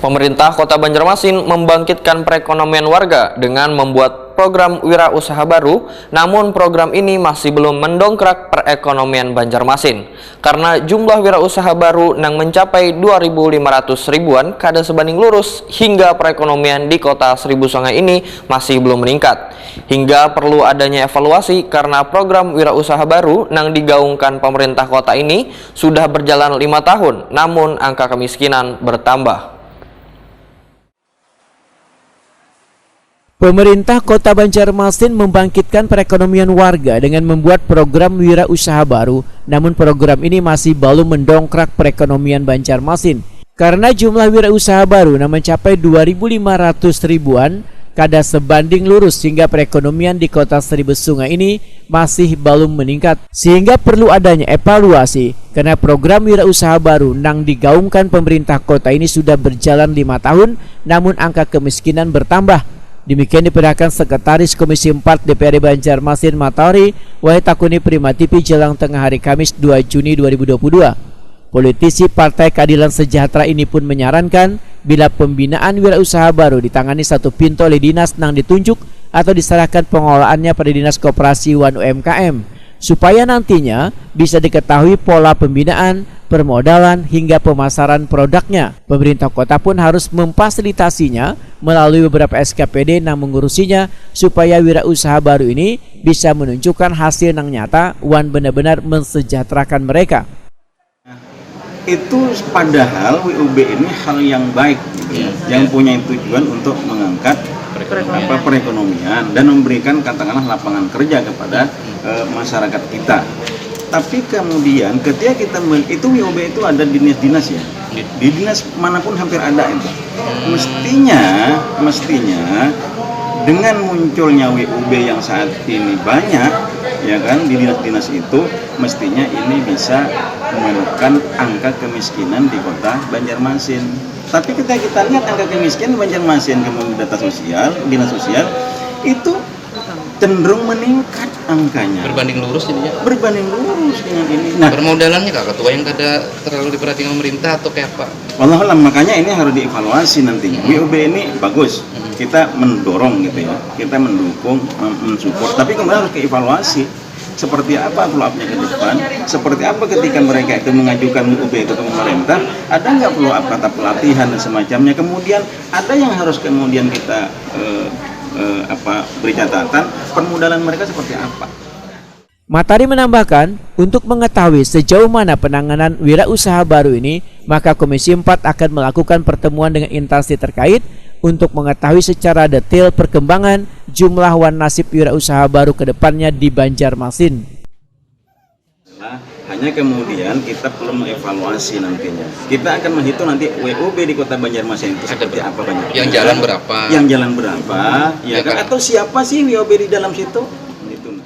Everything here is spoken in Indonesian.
Pemerintah Kota Banjarmasin membangkitkan perekonomian warga dengan membuat program wirausaha baru, namun program ini masih belum mendongkrak perekonomian Banjarmasin karena jumlah wirausaha baru yang mencapai 2.500 ribuan kada sebanding lurus hingga perekonomian di Kota Seribu Sungai ini masih belum meningkat. Hingga perlu adanya evaluasi karena program wirausaha baru yang digaungkan pemerintah kota ini sudah berjalan 5 tahun, namun angka kemiskinan bertambah. Pemerintah Kota Banjarmasin membangkitkan perekonomian warga dengan membuat program wirausaha baru, namun program ini masih belum mendongkrak perekonomian Banjarmasin karena jumlah wirausaha baru mencapai 2.500 ribuan kada sebanding lurus hingga perekonomian di Kota Seribu Sungai ini masih belum meningkat, sehingga perlu adanya evaluasi karena program wirausaha baru yang digaungkan pemerintah kota ini sudah berjalan 5 tahun, namun angka kemiskinan bertambah. Demikian diperkirakan Sekretaris Komisi 4 DPRD Banjarmasin Matahari Wahitakuni Prima TV jelang tengah hari Kamis 2 Juni 2022. Politisi Partai Keadilan Sejahtera ini pun menyarankan bila pembinaan wirausaha baru ditangani satu pintu oleh dinas yang ditunjuk atau diserahkan pengelolaannya pada Dinas Koperasi Wan UMKM supaya nantinya bisa diketahui pola pembinaan, permodalan hingga pemasaran produknya. Pemerintah kota pun harus memfasilitasinya melalui beberapa SKPD yang mengurusinya supaya wirausaha baru ini bisa menunjukkan hasil yang nyata dan benar-benar mensejahterakan mereka. Itu padahal WUB ini hal yang baik gitu, yang punya tujuan untuk mengangkat perekonomian dan memberikan katakanlah lapangan kerja kepada masyarakat kita. Tapi kemudian ketika kita itu WUB itu ada dinas-dinas ya, di dinas manapun hampir ada itu. Mestinya dengan munculnya WUB yang saat ini banyak, ya kan, di dinas-dinas itu mestinya ini bisa menekan angka kemiskinan di Kota Banjarmasin. Tapi ketika kita lihat angka kemiskinan Banjarmasin kemudian data sosial, dinas sosial itu cenderung meningkat angkanya. Berbanding lurus jadinya? Berbanding lurus dengan ini. Nah, permodalannya Kak Ketua yang kada terlalu diperhatikan pemerintah atau kayak apa? Wallahualam, makanya ini harus dievaluasi nantinya. WUB ini bagus, kita mendorong gitu ya, kita mendukung, mensupport, tapi kemudian harus dievaluasi seperti apa follow-up-nya ke depan, seperti apa ketika mereka itu mengajukan WUB itu ke pemerintah, ada nggak follow-up kata pelatihan dan semacamnya, kemudian ada yang harus kemudian kita beri catatan permodalan mereka seperti apa. Matahari menambahkan, untuk mengetahui sejauh mana penanganan wirausaha baru ini, maka Komisi 4 akan melakukan pertemuan dengan instansi terkait untuk mengetahui secara detail perkembangan jumlah wan nasib wirausaha baru ke depannya di Banjarmasin. Hanya kemudian kita perlu mengevaluasi nantinya. Kita akan menghitung nanti WUB di Kota Banjarmasin itu seperti apa banyak. Yang jalan berapa? Yang jalan berapa? Ya kan? Atau siapa sih WUB di dalam situ?